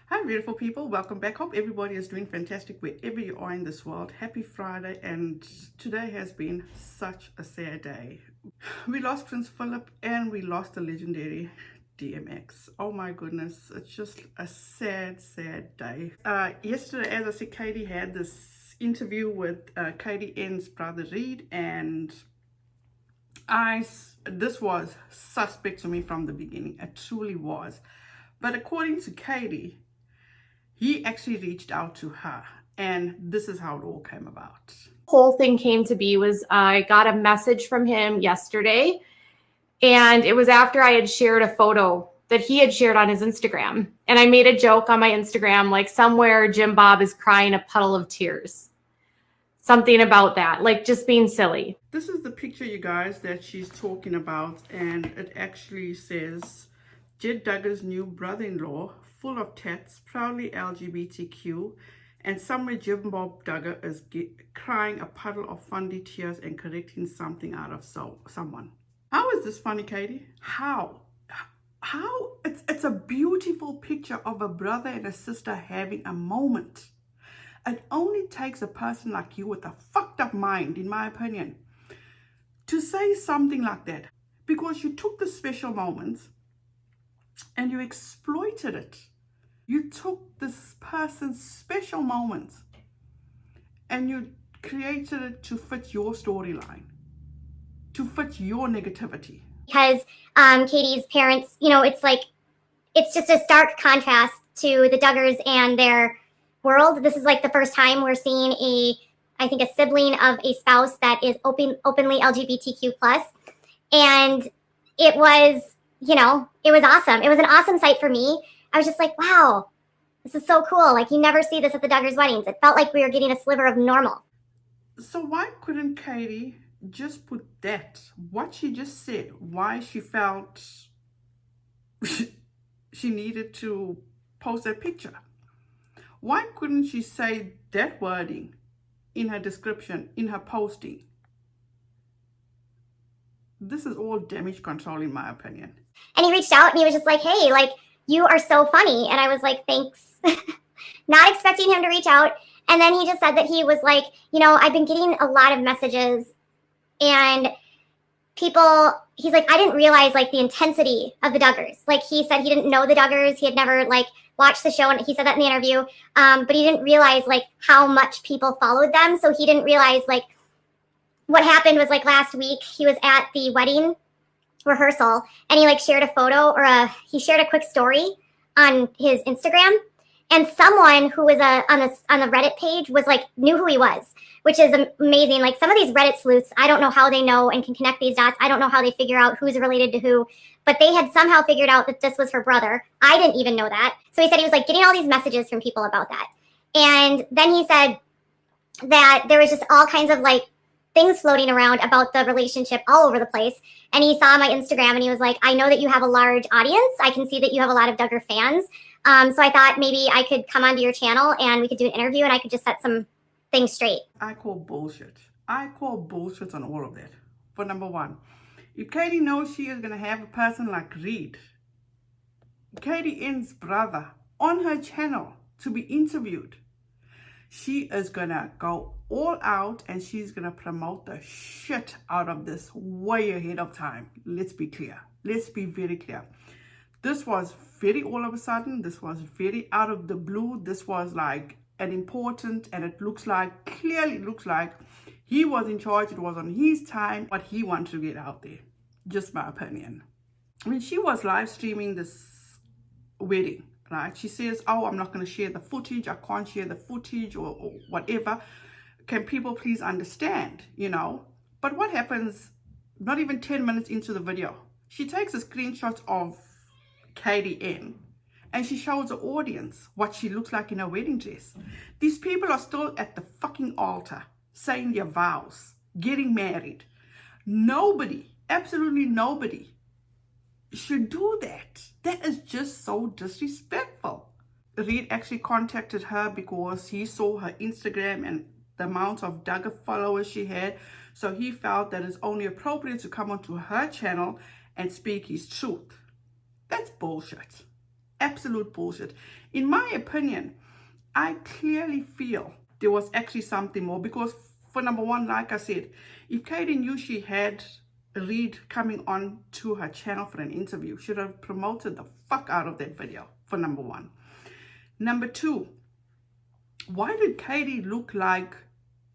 Hi beautiful people, welcome back. Hope everybody is doing fantastic wherever you are in this world. Happy Friday, and today has been such a sad day. We lost Prince Philip and we lost the legendary DMX. Oh my goodness, it's just a sad day. Yesterday, as I said, Katie had this interview with Katie N's brother Reed, and this was suspect to me from the beginning. It truly was. But according to Katie, he actually reached out to her, and this is how it all came about. Whole thing came to be was I got a message from him yesterday, and it was after I had shared a photo that he had shared on his Instagram. And I made a joke on my Instagram, like somewhere Jim Bob is crying a puddle of tears. Something about that, like just being silly. This is the picture, you guys, that she's talking about, and it actually says, Jed Duggar's new brother-in-law, full of tats, proudly LGBTQ, and somewhere Jim Bob Duggar is crying a puddle of funny tears and correcting something out of someone. How is this funny, Katie? How? It's a beautiful picture of a brother and a sister having a moment. It only takes a person like you with a fucked up mind, in my opinion, to say something like that, because you took the special moments and you exploited it. You took this person's special moments and you created it to fit your storyline, to fit your negativity. Because Katie's parents, it's just a stark contrast to the Duggars and their world. This is like the first time we're seeing a sibling of a spouse that is openly LGBTQ plus. And it was awesome. It was an awesome sight for me. I was just like, wow, this is so cool. Like, you never see this at the Duggars' weddings. It felt like we were getting a sliver of normal. So why couldn't Katie just put that, what she just said, why she felt she needed to post that picture? Why couldn't she say that wording in her description, in her posting? This is all damage control, in my opinion. And he reached out and he was just like, hey, like, you are so funny. And I was like, thanks. Not expecting him to reach out. And then he just said that he was like, I've been getting a lot of messages and he's like, I didn't realize like the intensity of the Duggars. Like, he said he didn't know the Duggars. He had never like watched the show, and he said that in the interview. But he didn't realize like how much people followed them. So he didn't realize like what happened was like last week he was at the wedding rehearsal and he like shared a photo he shared a quick story on his Instagram, and someone who was on the Reddit page was like knew who he was, which is amazing. Like, some of these Reddit sleuths, I don't know how they know and can connect these dots. I don't know how they figure out who's related to who, but they had somehow figured out that this was her brother. I didn't even know that. So he said he was like getting all these messages from people about that. And then he said that there was just all kinds of like things floating around about the relationship all over the place. And he saw my Instagram and he was like, I know that you have a large audience. I can see that you have a lot of Duggar fans. So I thought maybe I could come onto your channel and we could do an interview and I could just set some things straight. I call bullshit. I call bullshit on all of that. For number one, if Katie knows she is going to have a person like Reed, Katie N's brother, on her channel to be interviewed, she is going to go all out and she's going to promote the shit out of this way ahead of time. Let's be clear. Let's be very clear. This was very all of a sudden. This was very out of the blue. This was like an important, and it clearly looks like he was in charge. It was on his time, what he wanted to get out there. Just my opinion. I mean, she was live streaming this wedding, right? She says, oh, I'm not going to share the footage. I can't share the footage or whatever. Can people please understand, But what happens not even 10 minutes into the video? She takes a screenshot of Katie N and she shows the audience what she looks like in her wedding dress. These people are still at the fucking altar saying their vows, getting married. Nobody, absolutely nobody should do that. That is just so disrespectful. Reed actually contacted her because he saw her Instagram and the amount of Duggar followers she had. So he felt that it's only appropriate to come onto her channel and speak his truth. That's bullshit. Absolute bullshit. In my opinion, I clearly feel there was actually something more because, for number one, like I said, if Katie knew she had Reed coming on to her channel for an interview, she should have promoted the fuck out of that video, for number one. Number two, why did Katie look like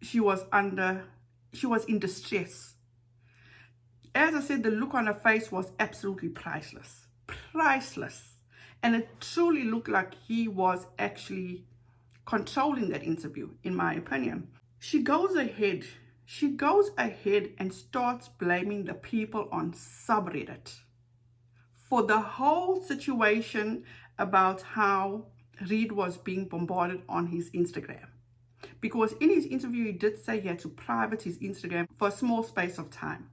she was in distress? As I said, the look on her face was absolutely priceless. Priceless. And it truly looked like he was actually controlling that interview, in my opinion. She goes ahead and starts blaming the people on subreddit for the whole situation about how Reed was being bombarded on his Instagram. Because in his interview, he did say he had to private his Instagram for a small space of time.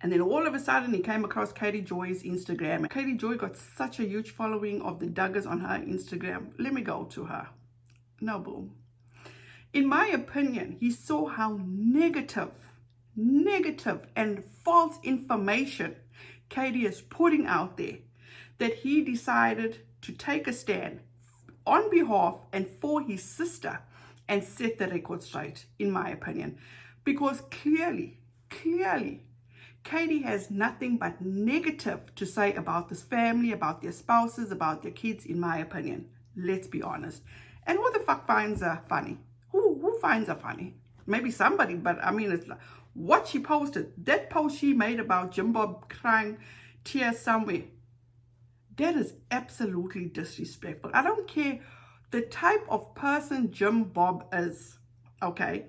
And then all of a sudden, he came across Katie Joy's Instagram. And Katie Joy got such a huge following of the Duggars on her Instagram. Let me go to her. No, boom. In my opinion, he saw how negative and false information Katie is putting out there, that he decided to take a stand on behalf and for his sister and set the record straight, in my opinion. Because clearly, Katie has nothing but negative to say about this family, about their spouses, about their kids, in my opinion. Let's be honest. And who the fuck finds her funny? Who finds her funny? Maybe somebody, but I mean, it's like what she posted, that post she made about Jim Bob crying tears somewhere, that is absolutely disrespectful. I don't care the type of person Jim Bob is, okay?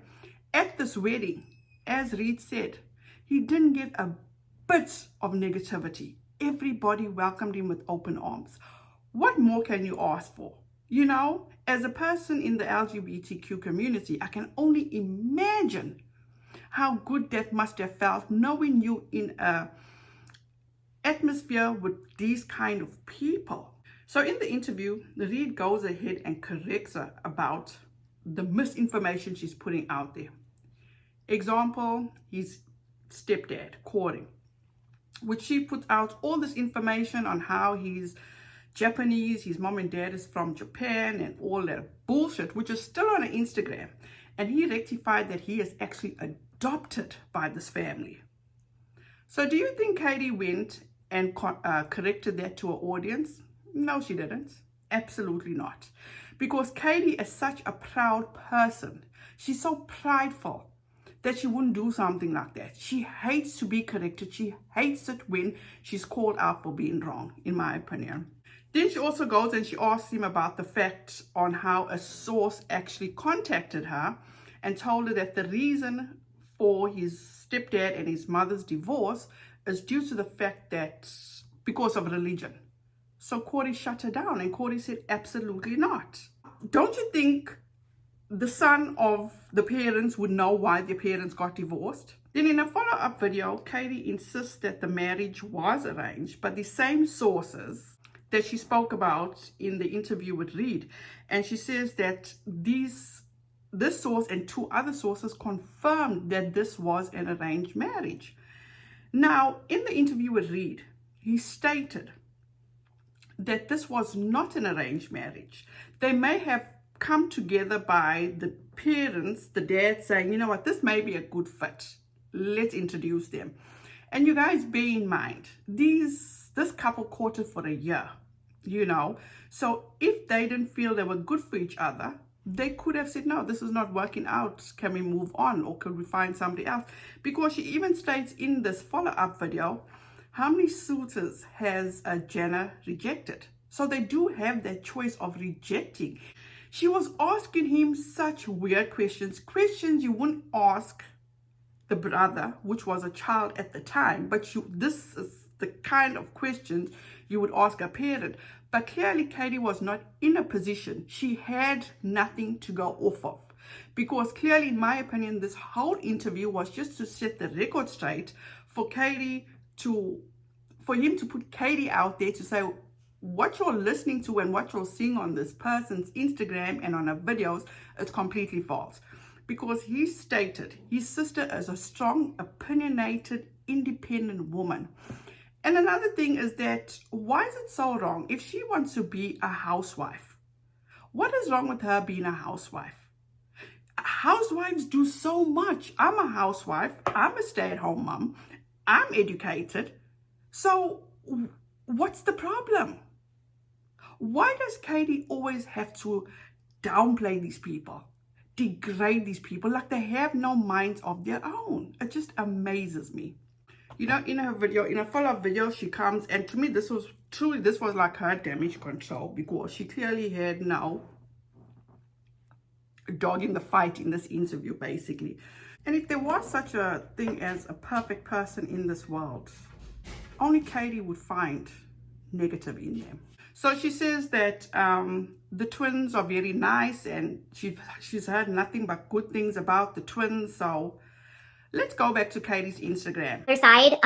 At this wedding, as Reed said, he didn't get a bit of negativity. Everybody welcomed him with open arms. What more can you ask for? You know, as a person in the LGBTQ community, I can only imagine how good that must have felt, knowing you in a atmosphere with these kind of people. So in the interview, Reed goes ahead and corrects her about the misinformation she's putting out there. Example, his stepdad, courting, which she puts out all this information on how he's Japanese, his mom and dad is from Japan, and all that bullshit, which is still on Instagram. And he rectified that he is actually adopted by this family. So do you think Katie went and corrected that to her audience? No, she didn't. Absolutely not. Because Katie is such a proud person. She's so prideful that she wouldn't do something like that. She hates to be corrected. She hates it when she's called out for being wrong, in my opinion. Then she also goes and she asks him about the fact on how a source actually contacted her and told her that the reason for his stepdad and his mother's divorce is due to the fact that because of religion. So Corey shut her down, and Corey said, absolutely not. Don't you think the son of the parents would know why their parents got divorced? Then in a follow-up video, Katie insists that the marriage was arranged, but the same sources that she spoke about in the interview with Reed, and she says that this source and two other sources confirmed that this was an arranged marriage. Now, in the interview with Reed, he stated that this was not an arranged marriage. They may have come together by the parents, the dad saying, you know what, this may be a good fit. Let's introduce them. And you guys bear in mind, this couple courted for a year, you know. So if they didn't feel they were good for each other, they could have said, no, this is not working out. Can we move on, or could we find somebody else? Because she even states in this follow-up video, how many suitors has Jenna rejected? So they do have that choice of rejecting. She was asking him such weird questions you wouldn't ask the brother, which was a child at the time, but this is the kind of questions you would ask a parent. But clearly Katie was not in a position. She had nothing to go off of, because clearly, in my opinion, this whole interview was just to set the record straight for him to put Katie out there to say what you're listening to and what you're seeing on this person's Instagram and on her videos is completely false. Because he stated his sister is a strong, opinionated, independent woman. And another thing is that, why is it so wrong if she wants to be a housewife? What is wrong with her being a housewife? Housewives do so much. I'm a housewife. I'm a stay-at-home mom. I'm educated. So what's the problem? Why does Katie always have to downplay these people, degrade these people like they have no minds of their own? It just amazes me. You know, in her video, in a follow-up video, she comes, and to me, this was like her damage control, because she clearly had no dog in the fight in this interview, basically. And if there was such a thing as a perfect person in this world, only Katie would find negative in them. So she says that the twins are very nice, and she's heard nothing but good things about the twins. So let's go back to Katie's Instagram. Other side,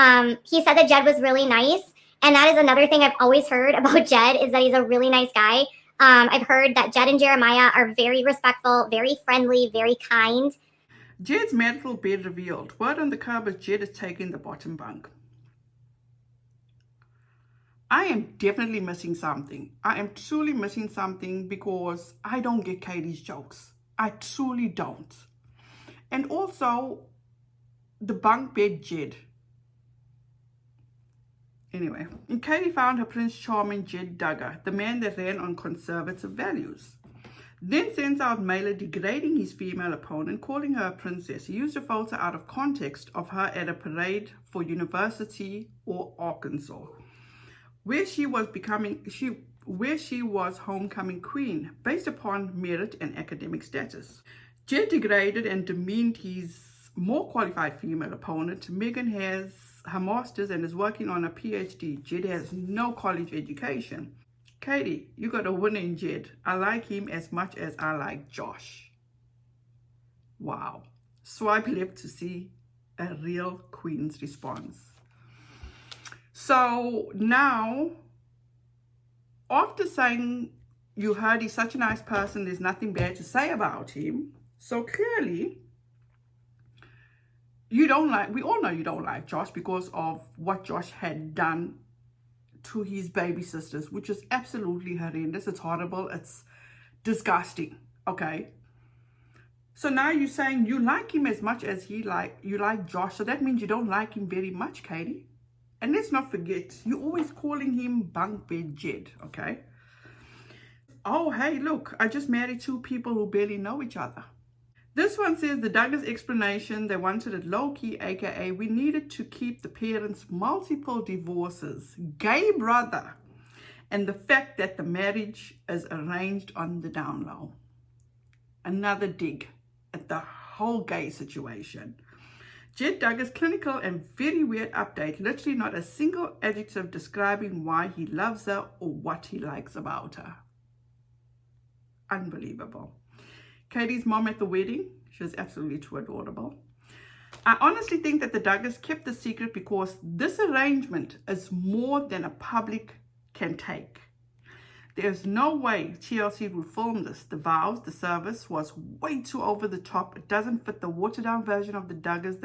he said that Jed was really nice, and that is another thing I've always heard about Jed, is that he's a really nice guy. I've heard that Jed and Jeremiah are very respectful, very friendly, very kind. Jed's medical bed revealed. Word on the curb is Jed is taking the bottom bunk. I am definitely missing something. I am truly missing something, because I don't get Katie's jokes. I truly don't. And also, the bunk bed Jed. Anyway, and Katie found her Prince Charming Jed Duggar, the man that ran on conservative values. Then sends out mailer degrading his female opponent, calling her a princess. He used a photo out of context of her at a parade for University or Arkansas, where she was homecoming queen based upon merit and academic status. Jed degraded and demeaned his more qualified female opponent. Megan has her master's and is working on a PhD. Jed has no college education. Katie, you got a winner in Jed. I like him as much as I like Josh. Wow. Swipe left to see a real queen's response. So now, after saying you heard he's such a nice person, there's nothing bad to say about him, so clearly we all know you don't like Josh because of what Josh had done to his baby sisters, which is absolutely horrendous. It's horrible. It's disgusting. Okay. So now you're saying you like him as much as you like Josh. So that means you don't like him very much, Katie. And let's not forget, you're always calling him bunk bed Jed, okay? Oh, hey, look, I just married two people who barely know each other. This one says the Duggars' explanation, they wanted it low-key, aka we needed to keep the parents' multiple divorces, gay brother, and the fact that the marriage is arranged on the down low. Another dig at the whole gay situation. Jed Duggar's clinical and very weird update, literally not a single adjective describing why he loves her or what he likes about her. Unbelievable. Katie's mom at the wedding, she was absolutely too adorable. I honestly think that the Duggars kept the secret because this arrangement is more than a public can take. There's no way TLC would film this. The vows, the service was way too over the top. It doesn't fit the watered down version of the Duggars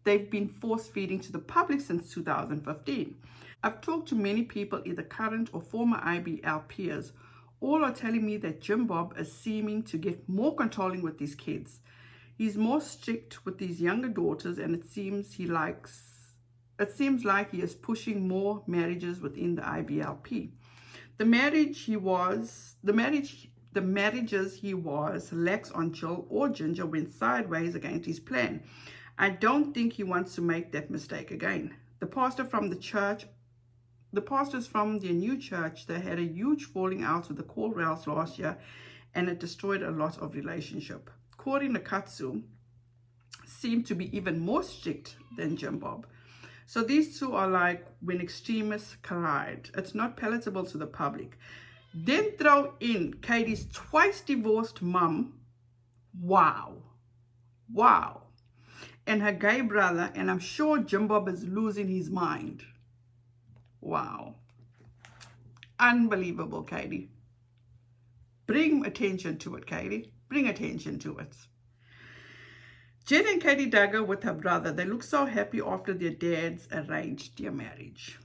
they've been force feeding to the public since 2015. I've talked to many people, either current or former IBL peers. All are telling me that Jim Bob is seeming to get more controlling with these kids. He's more strict with these younger daughters, and it seems like he is pushing more marriages within the IBLP. The marriages he was lax on Jill or Ginger went sideways against his plan. I don't think he wants to make that mistake again. The pastors from their new church, they had a huge falling out with the court rails last year, and it destroyed a lot of relationship. Corey Nakatsu seemed to be even more strict than Jim Bob. So these two are like when extremists collide. It's not palatable to the public. Then throw in Katie's twice divorced mom. Wow. And her gay brother, and I'm sure Jim Bob is losing his mind. Wow. Unbelievable, Katie. Bring attention to it, Katie. Bring attention to it. Jen and Katie Duggar with her brother, they look so happy after their dads arranged their marriage.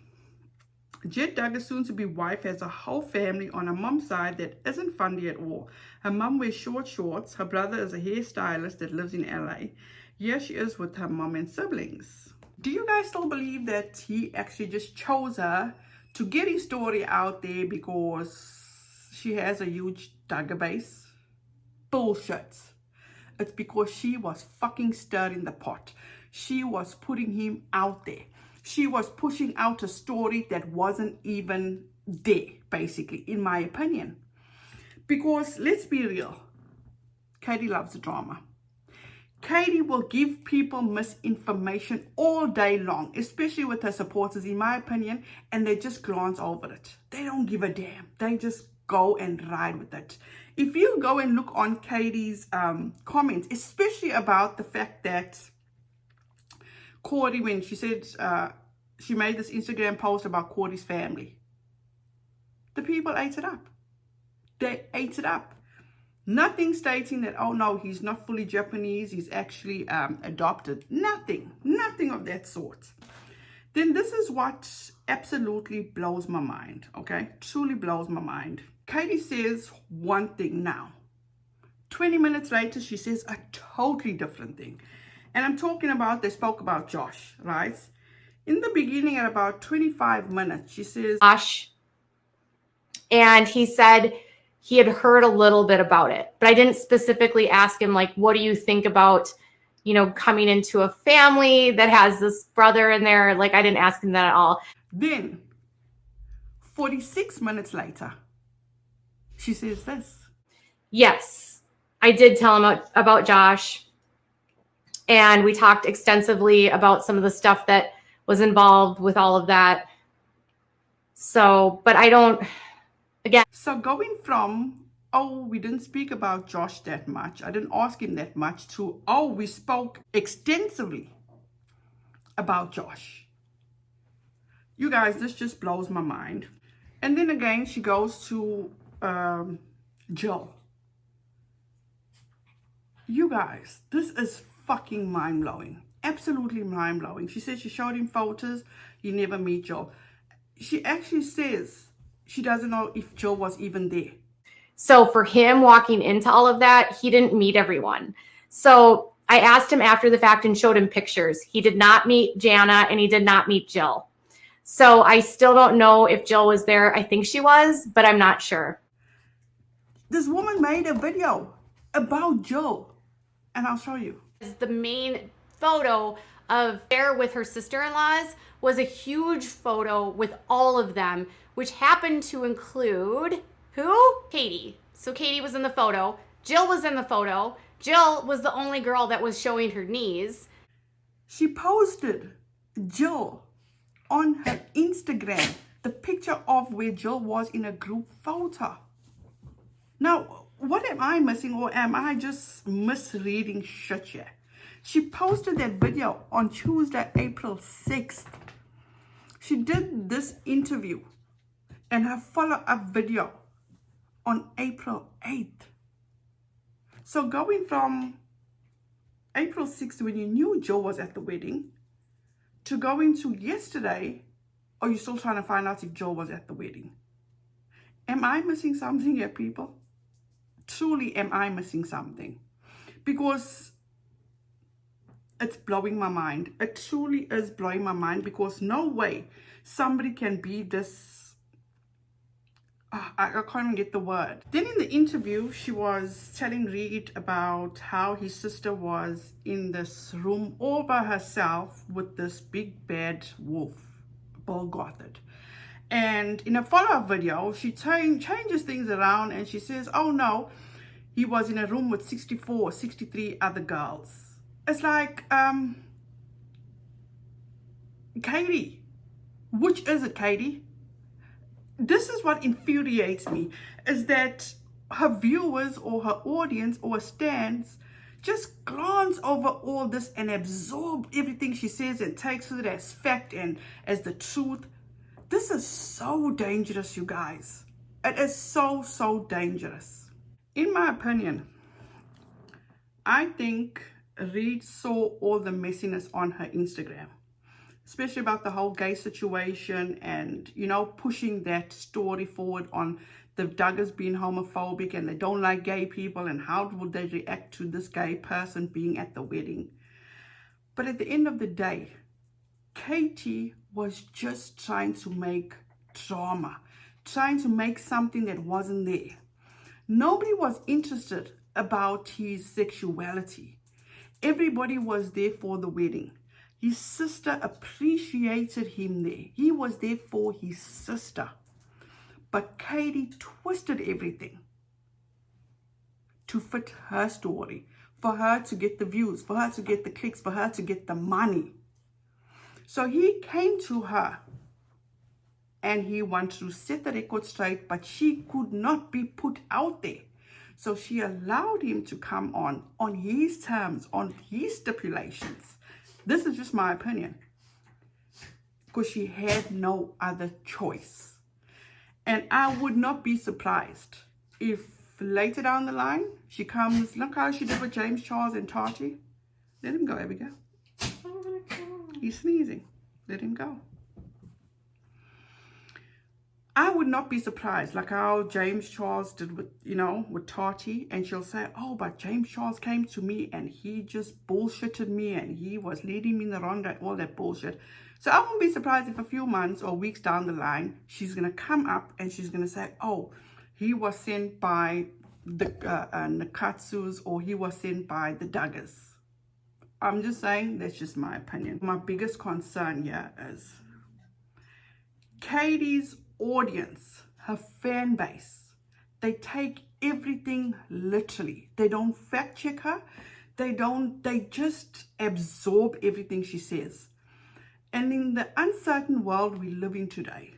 Jen Duggar's soon-to-be wife has a whole family on her mom's side that isn't funny at all. Her mom wears short shorts. Her brother is a hairstylist that lives in LA. Here she is with her mom and siblings. Do you guys still believe that he actually just chose her to get his story out there because she has a huge Duggar base? Bullshit. It's because she was fucking stirring the pot. She was putting him out there. She was pushing out a story that wasn't even there, basically, in my opinion. Because let's be real, Katie loves the drama. Katie will give people misinformation all day long, especially with her supporters, in my opinion, and they just glance over it. They don't give a damn. They just go and ride with it. If you go and look on Katie's comments, especially about the fact that Corey, when she said she made this Instagram post about Corey's family, the people ate it up. They ate it up. Nothing stating that, oh no, he's not fully Japanese, he's actually adopted. Nothing of that sort. Then this is what absolutely blows my mind, okay? Truly blows my mind. Katie says one thing now. 20 minutes later, she says a totally different thing. And I'm talking about, they spoke about Josh, right? In the beginning, at about 25 minutes, she says, Josh, and he said he had heard a little bit about it, but I didn't specifically ask him, like, what do you think about, you know, coming into a family that has this brother in there? Like, I didn't ask him that at all. Then, 46 minutes later, she says this. Yes, I did tell him about Josh. And we talked extensively about some of the stuff that was involved with all of that. So, but I don't, again. So going from, oh, we didn't speak about Josh that much, I didn't ask him that much, to, oh, we spoke extensively about Josh. You guys, this just blows my mind. And then again, she goes to Jill. You guys, this is fucking mind-blowing. Absolutely mind-blowing. She said she showed him photos. You never meet Jill. She actually says she doesn't know if Jill was even there. So for him walking into all of that, he didn't meet everyone. So I asked him after the fact and showed him pictures. He did not meet Jana and he did not meet Jill. So I still don't know if Jill was there. I think she was, but I'm not sure. This woman made a video about Jill, and I'll show you. The main photo of there with her sister-in-laws was a huge photo with all of them, which happened to include who? Katie. So Katie was in the photo. Jill was in the photo. Jill was the only girl that was showing her knees. She posted Jill on her Instagram, the picture of where Jill was in a group photo. Now, what am I missing, or am I just misreading shit here? She posted that video on Tuesday, April 6th. She did this interview and her follow-up video on April 8th. So going from April 6th, when you knew Jill was at the wedding, to going to yesterday, are you still trying to find out if Jill was at the wedding? Am I missing something here, people? Truly, am I missing something? Because it's blowing my mind. It truly is blowing my mind, because no way somebody can be this, I can't even get the word. Then in the interview, she was telling Reed about how his sister was in this room all by herself with this big bad wolf, Bill Gothard. And in a follow-up video, she changes things around and she says, oh no, he was in a room with 64, 63 other girls. It's like, Katie, which is it, Katie? This is what infuriates me, is that her viewers or her audience or stands just glance over all this and absorb everything she says and takes it as fact and as the truth. This is so dangerous, you guys. It is so dangerous. In my opinion, I think Reed saw all the messiness on her Instagram, especially about the whole gay situation and, you know, pushing that story forward on the Duggars being homophobic and they don't like gay people and how would they react to this gay person being at the wedding. But at the end of the day, Katie was just trying to make drama, trying to make something that wasn't there. Nobody was interested about his sexuality. Everybody was there for the wedding. His sister appreciated him there. He was there for his sister. But Katie twisted everything to fit her story, for her to get the views, for her to get the clicks, for her to get the money. So he came to her and he wanted to set the record straight, but she could not be put out there. So she allowed him to come on his terms, on his stipulations. This is just my opinion, because she had no other choice. And I would not be surprised if later down the line she comes, look how she did with James Charles and Tati. Let him go, Abigail. He's sneezing. Let him go. I would not be surprised, like how James Charles did with, you know, with Tati, and she'll say, oh, but James Charles came to me and he just bullshitted me and he was leading me in the wrong way, all that bullshit. So I won't be surprised if a few months or weeks down the line, she's going to come up and she's going to say, oh, he was sent by the Nakatsus or he was sent by the Duggars. I'm just saying, that's just my opinion. My biggest concern here is Katie's audience, her fan base. They take everything literally. They don't fact check her. They just absorb everything she says. And in the uncertain world we live in today,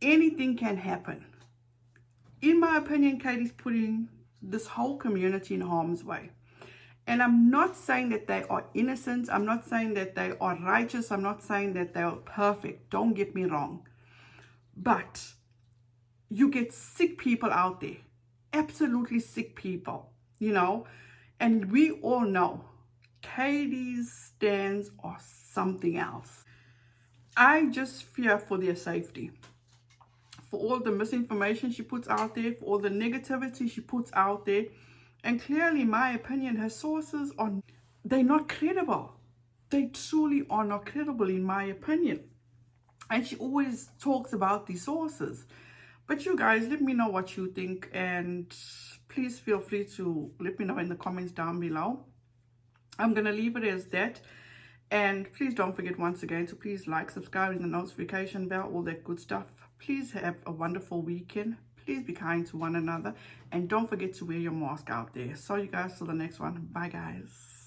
anything can happen. In my opinion, Katie's putting this whole community in harm's way. And I'm not saying that they are innocent. I'm not saying that they are righteous. I'm not saying that they are perfect. Don't get me wrong. But you get sick people out there. Absolutely sick people, you know. And we all know Katie's stands are something else. I just fear for their safety. For all the misinformation she puts out there, for all the negativity she puts out there. And clearly, in my opinion, her sources they're not credible. They truly are not credible, in my opinion. And she always talks about the sources. But you guys, let me know what you think. And please feel free to let me know in the comments down below. I'm going to leave it as that. And please don't forget once again to please like, subscribe, and the notification bell, all that good stuff. Please have a wonderful weekend. Please be kind to one another. And don't forget to wear your mask out there. So you guys, till the next one. Bye, guys.